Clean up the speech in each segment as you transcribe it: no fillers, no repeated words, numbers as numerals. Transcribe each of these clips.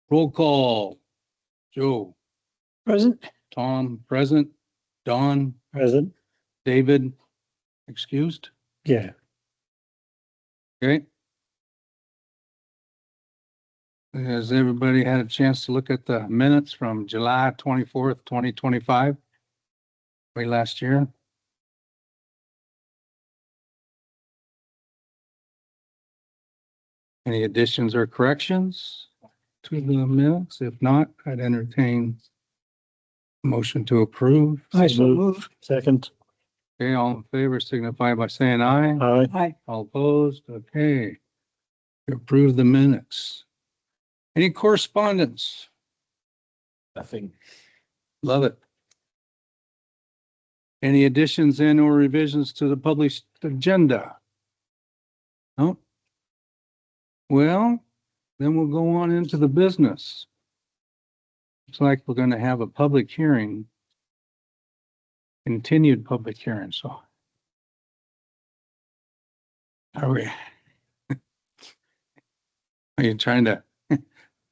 Roll call. Joe, Present. Tom, present. Don, Present. David, excused. Yeah. Okay. Has everybody had a chance to look at the minutes from July 24th, 2025? Way last year? Any additions or corrections to the minutes? If not, I'd entertain a motion to approve. I so move. Second. Okay, all in favor signify by saying aye. Aye. Hi. All opposed? Okay. Approve the minutes. Any correspondence? Nothing. Love it. Any additions and or revisions to the published agenda? No? Well, then we'll go on into the business. Looks like we're going to have a public hearing. Continued public hearing, so. Are we? Are you trying to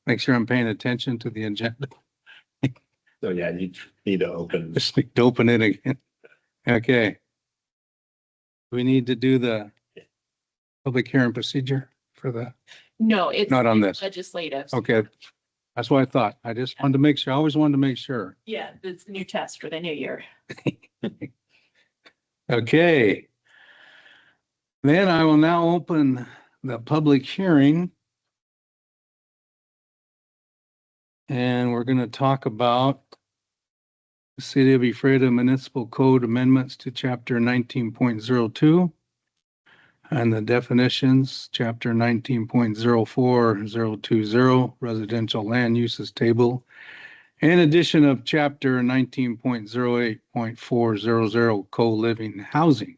make sure I'm paying attention to the agenda? So yeah, you need to open. Just need to open it again. Okay. We need to do the public hearing procedure for the, No, it's Not on it's this. legislative. okay. That's what I thought. I just wanted to make sure, I always wanted to make sure. Yeah, it's the new test for the new year. Okay. Then I will now open the public hearing. And we're going to talk about the City of Ephrata Municipal Code amendments to Chapter 19.02 and the definitions, Chapter 19.04020 Residential Land Uses Table, in addition of Chapter 19.08.400 Co-Living Housing.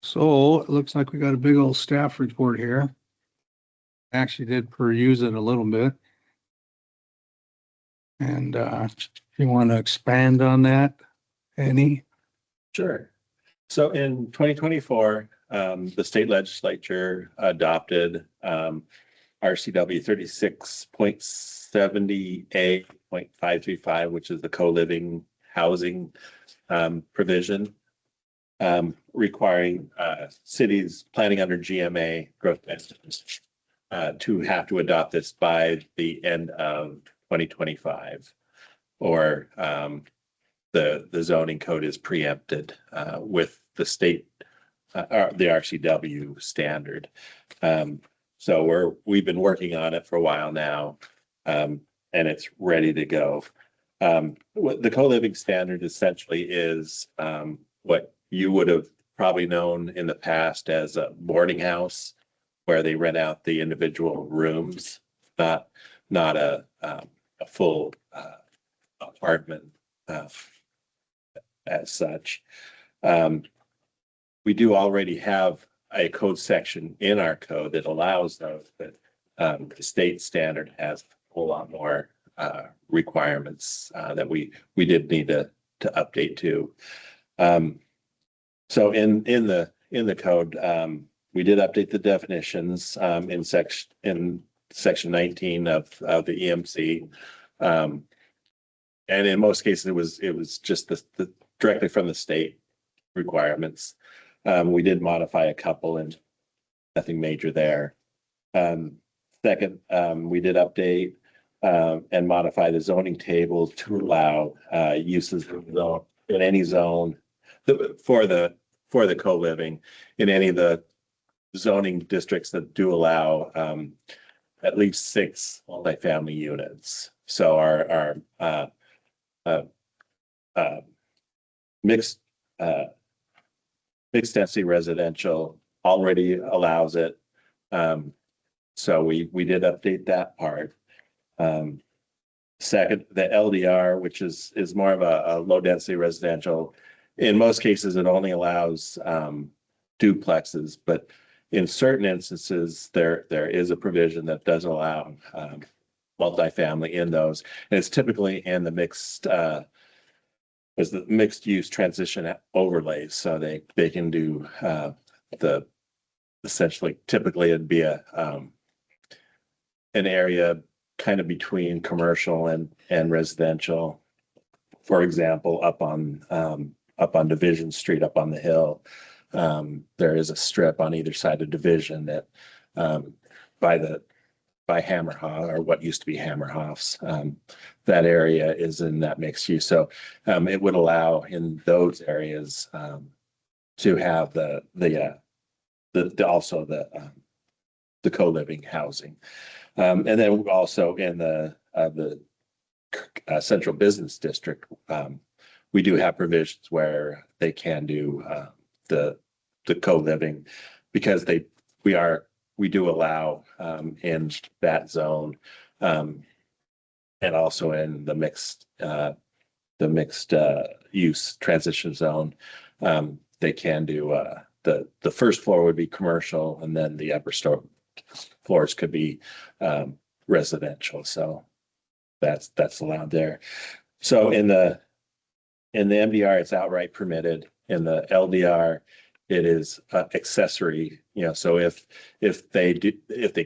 So it looks like we got a big old staff report here. Actually did peruse it a little bit. And if you want to expand on that, any? Sure. So in 2024, the state legislature adopted RCW 36.70A.535, which is the co-living housing provision, requiring cities planning under GMA growth management to have to adopt this by the end of 2025, or the zoning code is preempted with the state, the RCW standard. So we've been working on it for a while now, and it's ready to go. What the co-living standard essentially is what you would have probably known in the past as a boarding house, where they rent out the individual rooms, not a full apartment as such. We do already have a code section in our code that allows those, but the state standard has a whole lot more requirements that we did need to update to. So in the code, we did update the definitions in section 19 of the EMC. And in most cases, it was just the directly from the state requirements. We did modify a couple and nothing major there. Second, we did update and modify the zoning table to allow uses in any zone for the co-living in any of the zoning districts that do allow at least 6 multifamily units. So our mixed density residential already allows it. So we did update that part. Second, the LDR, which is more of a low density residential. In most cases, it only allows duplexes, but in certain instances, there is a provision that does allow multifamily in those. And it's typically in the mixed use transition overlays. So they can do essentially, typically it'd be an area kind of between commercial and residential. For example, up on Division Street, up on the hill, there is a strip on either side of Division that by Hammerhoff, or what used to be Hammerhoff's, that area is in that mixed use. So it would allow in those areas to have also the co-living housing. And then also in the central business district, we do have provisions where they can do the co-living, because we do allow in that zone, and also in the mixed use transition zone. They can do the first floor would be commercial, and then the upper floors could be residential. So that's allowed there. So in the MDR, it's outright permitted. In the LDR, it is accessory. So if they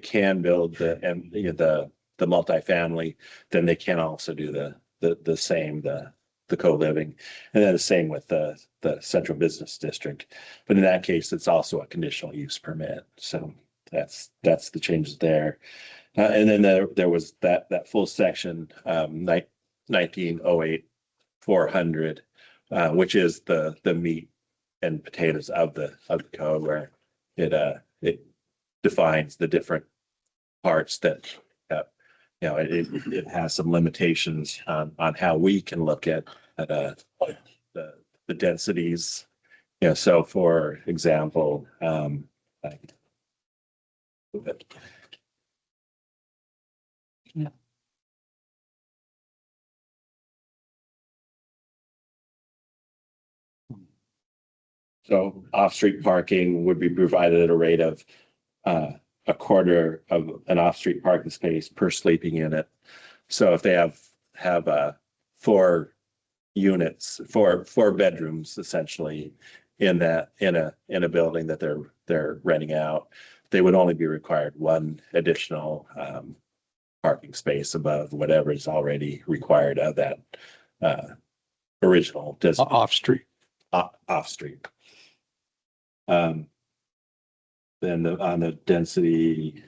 can build the multifamily, then they can also do the same, the co-living. And then the same with the central business district. But in that case, it's also a conditional use permit. So that's the changes there. And then there was that full section, 1908 400, which is the meat and potatoes of the code, where it defines the different parts that it has some limitations on how we can look at the densities. So for example, so off-street parking would be provided at a rate of a quarter of an off-street parking space per sleeping unit. So if they have 4 units, four bedrooms essentially in a building that they're renting out, they would only be required 1 additional parking space above whatever is already required of that original Off-street. off-street. Then on the density.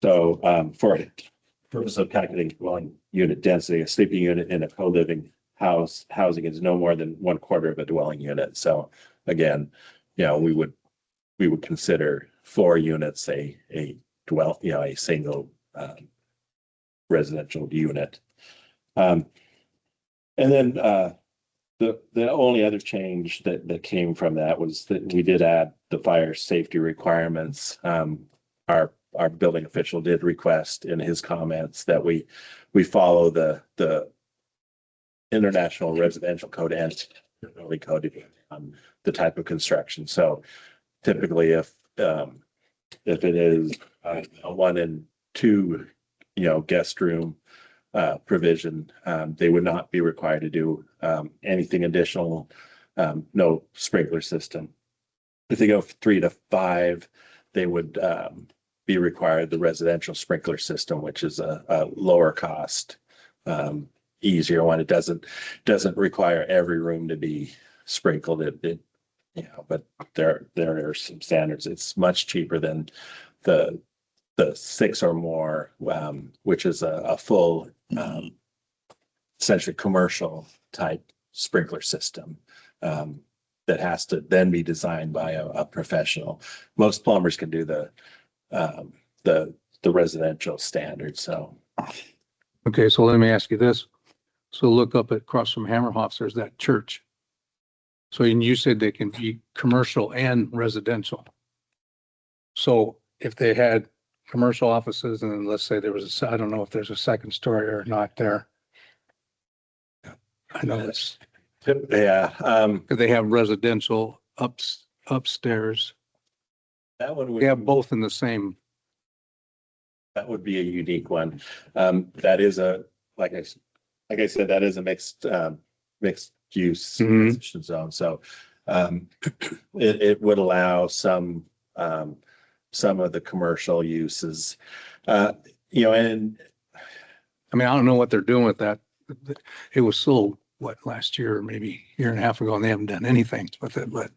So for purpose of calculating dwelling unit density, a sleeping unit in a co-living housing is no more than 1/4 of a dwelling unit. So again, we would consider 4 units a single residential unit. And then the only other change that came from that was that we did add the fire safety requirements. Our building official did request in his comments that we follow the International Residential Code and building code on the type of construction. So typically, if it is a 1 and 2 guest room provision, they would not be required to do anything additional, no sprinkler system. If they go 3 to 5, they would be required the residential sprinkler system, which is a lower cost, easier one. It doesn't require every room to be sprinkled. But there are some standards. It's much cheaper than the 6 or more, which is a full, essentially commercial type sprinkler system that has to then be designed by a professional. Most plumbers can do the residential standard. So, Okay, so let me ask you this. So look up across from Hammerhoff's, there's that church. So and you said they can be commercial and residential. So if they had commercial offices and then let's say there was I don't know if there's a second story or not there. I know it's, yeah. if they have residential upstairs, That one they have both in the same. that would be a unique one. That is like I said, that is a mixed use Mhm. transition zone. So it would allow some of the commercial uses. And I mean, I don't know what they're doing with that. It was sold, what, last year, or maybe a year and a half ago, and they haven't done anything with it, but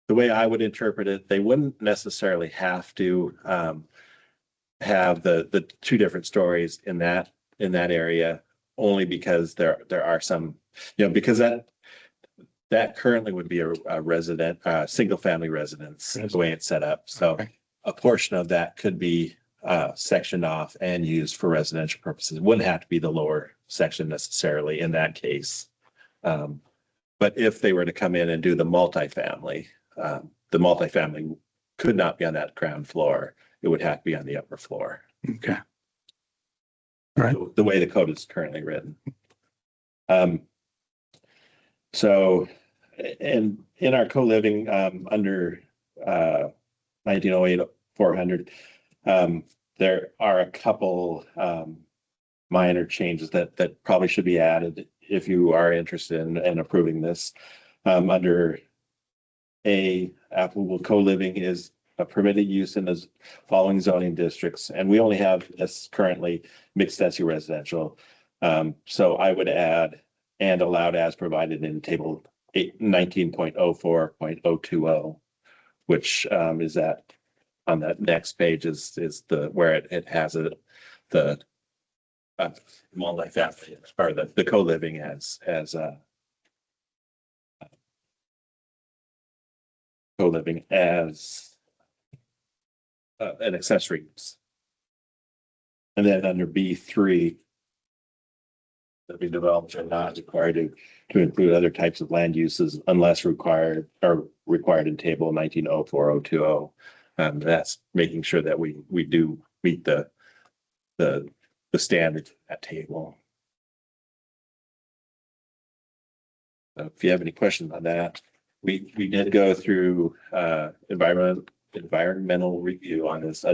the way I would interpret it, they wouldn't necessarily have to have the two different stories in that area, only because there are some, because that currently would be a resident, single family residence, the way it's set up. So Okay. a portion of that could be sectioned off and used for residential purposes. It wouldn't have to be the lower section necessarily in that case. But if they were to come in and do the multifamily could not be on that ground floor. It would have to be on the upper floor. okay. Right. The way the code is currently written. So, and in our co-living, under 1908 400, there are a couple minor changes that probably should be added if you are interested in approving this. Under applicable co-living is a permitted use in the following zoning districts, and we only have this currently mixed density residential. So I would add and allowed as provided in table 19.04.020, which is that on that next page is the where it has the multifamily or the co-living as co-living as an accessory use. And then under B3, that we developed are not required to include other types of land uses unless required in table 1904.020. That's making sure that we do meet the standards of that table. So if you have any questions on that, we did go through environmental review on this.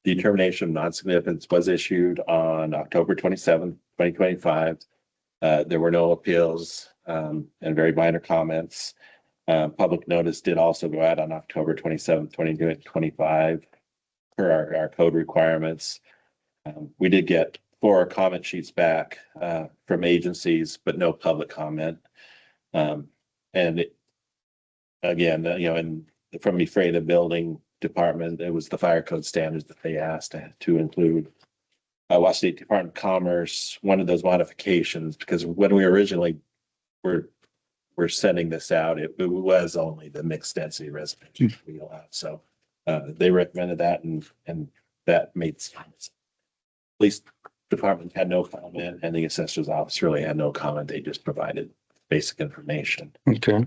Determination of non-significance was issued on October 27th, 2025. There were no appeals and very minor comments. Public notice did also go out on October 27th, 2025 per our code requirements. We did get 4 comment sheets back from agencies, but no public comment. Again, and from the building department, it was the fire code standards that they asked to include. Washington State Department of Commerce, one of those modifications, because when we originally were sending this out, it was only the mixed density residential we allowed. So they recommended that, and that made sense. Police department had no comment, and the assessor's office really had no comment. They just provided basic information. Okay.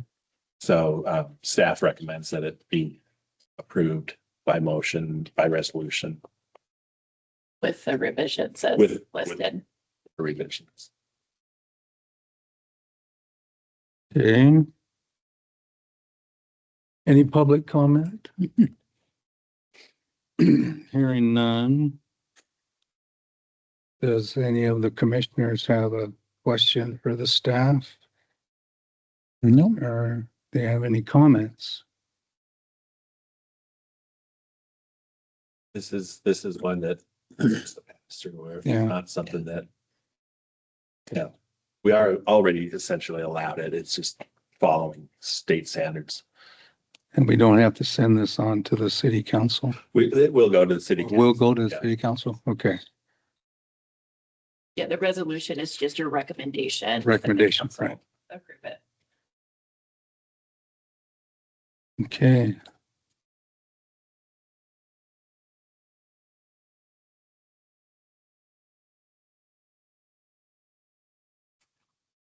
So staff recommends that it be approved by motion, by resolution. With the revisions as With listed. revisions. Okay. Any public comment? Hearing none. Does any of the commissioners have a question for the staff? No. Or they have any comments? This is one that is the pass through, or Yeah. not something that, we are already essentially allowed it. It's just following state standards. And we don't have to send this on to the city council? It will go to the city. We'll go to the Yeah. city council? Okay. Yeah, the resolution is just your recommendation. Recommendation, right. Approve it. Okay.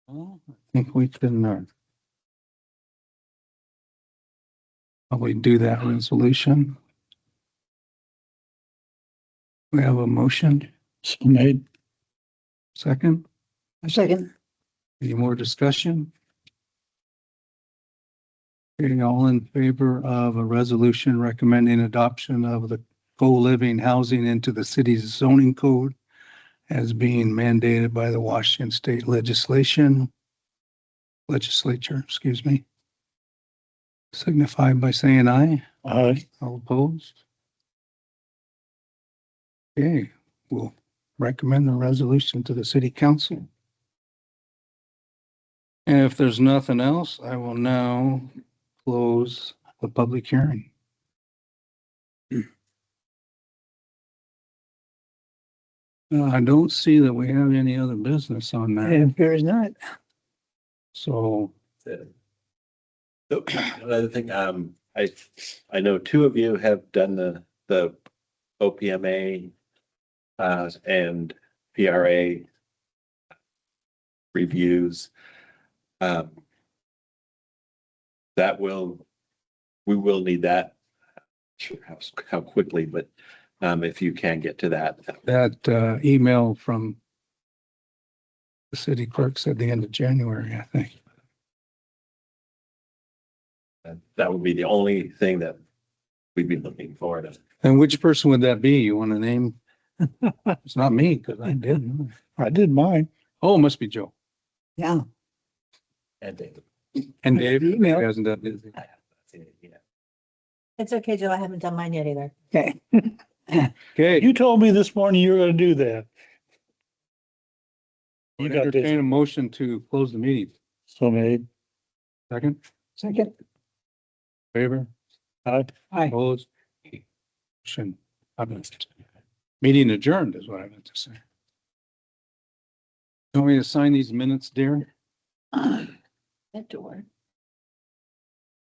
Well, I think we can probably do that resolution. We have a motion. So made. Second, A second. any more discussion? Okay, all in favor of a resolution recommending adoption of the co-living housing into the city's zoning code as being mandated by the Washington State legislature, excuse me. Signify by saying aye. Aye. All opposed? Okay, we'll recommend the resolution to the city council. And if there's nothing else, I will now close the public hearing. I don't see that we have any other business on that, It appears not. so Another thing, I know two of you have done the OPMA and PRA reviews. We will need that. Sure how quickly, but if you can get to that. that email from the city clerk said the end of January, I think. That would be the only thing that we'd be looking for to. And which person would that be? You want to name? It's not me, because I didn't. I did mine. Oh, it must be Joe. Yeah. And David. And Dave Email. hasn't done his. I haven't seen it yet. It's okay, Joe. I haven't done mine yet either. Okay. Okay. You told me this morning you were gonna do that. You Would got this. entertain a motion to close the meeting. So made. Second, Second. favor, Aye. Aye. opposed? Motion, meeting adjourned is what I meant to say. Want me to sign these minutes, dear? That door.